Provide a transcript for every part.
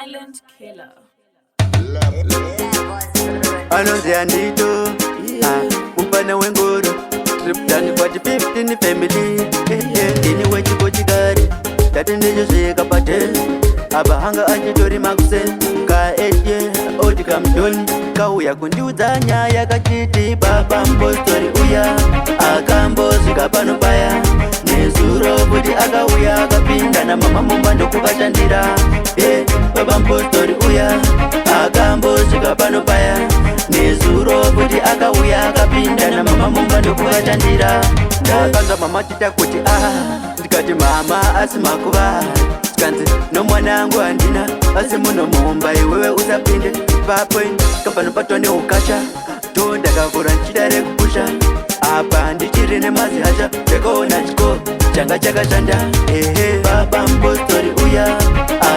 Silent killer. Anonzi andito Upana wengoro Triptani kwa 15 family Dini wechiko chikari Tati ndijo shika patel Abahanga achitori makuse Ka 8 oti kamdoni Kauya kundiudza nyaya kachiti Baba mbostori uya Akambo shika pano paya Nezuro kuti akauya akapinda na mama mumbando kuvachandira Baba mbostori uya Akambo shika pano paya Nezuro kuti akauya akapinda na mama mumbando kuvachandira Ndakanza mama chita kuti ndikati mama asimakuva Sikanzi no mwanangu andina asi muno mumba iwewe usapinde Papoint kapano patone ukasha Tonda kavura nchidare kupusha Apa ndichiri nemazi hasha Tekaona chiko changa chakashanda Baba mbostori uya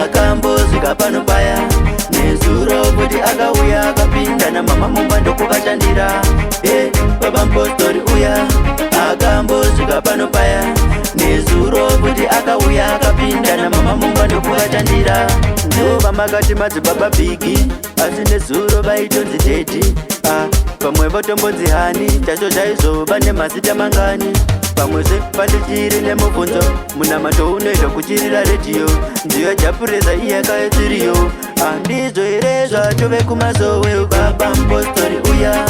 Akambozika pano paya Nezuro kuti akauya akapinda na mama mumbando kuvachandira Baba mbostori uya Akambozika pano paya Nezuro kuti akauya akapinda na mama mumbando kuvachandira Ndova makati madzibaba bigi Asi nezuro vaitonzi teti Pamwe votombonzi hani Chacho chaizoba nemazita mangani Pamwese pandichiri nemubvunzo Munamato unoita kuchirira redio Ndiyo japureza iyakaetiriyo Andizvo ere zvatove kumazowe Baba mbostori uya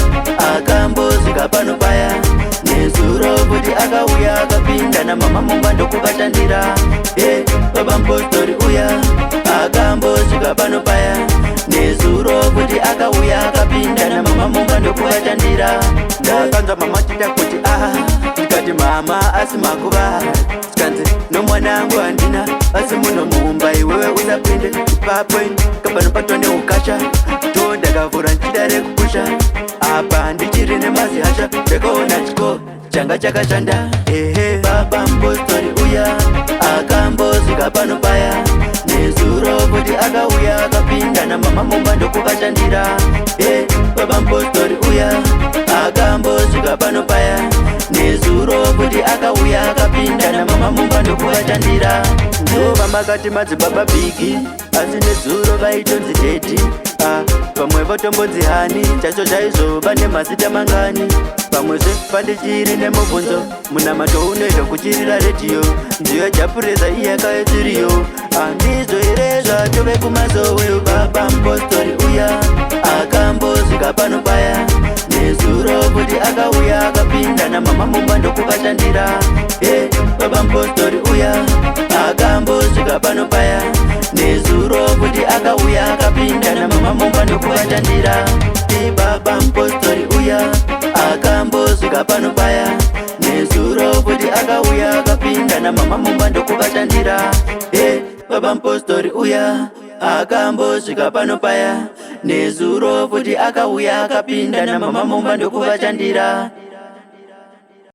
Akambozika pano paya Nezuro kuti akauya akapinda na mama mumbando kuvachandira Baba mbostori uya Akambozika pano paya Nezuro kuti akauya akapinda na mama mumbando kuvachandira Ndakanza mama chita kuti ndikati mama asimakuva Sikanzi no mwanangu andina asi muno mumba iwewe usapinde Papoint kapano patone ukasha Tonda kavura nchidare kupusha Apa ndichiri nemazi hasha Tekaona chiko changa chakashanda Baba mbostori uya Akambozika pano paya Nezuro kuti akauya akapinda na mama mumbando kuvachandira Baba mbostori uya Akambozika pano paya Nezuro kuti akauya akapinda na mama mumbando kuvachandira Ndova makati madzibaba bigi Asi nezuro vaitonzi teti Pamwe votombonzi hani Chacho chaizoba nemazita mangani Pamwese pandichiri nemubvunzo Munamato unoita kuchirira redio Ndiyo japureza iyakaetiriyo Andizvo ere zvatove kumazowe Baba mbostori uya Akambozika pano paya Nezuro kuti akauya akapinda na mama mumbando kuvachandira Baba mbostori uya Akambozika pano paya Nezuro kuti akauya akapinda na mama mumbando kuvachandira Baba mbostori uya Akambozika pano paya Nezuro kuti akauya akapinda na mama mumbando kuvachandira Baba mbostori uya Akambozika pano paya Nezuro kuti akauya akapinda na mama mumbando kuvachandira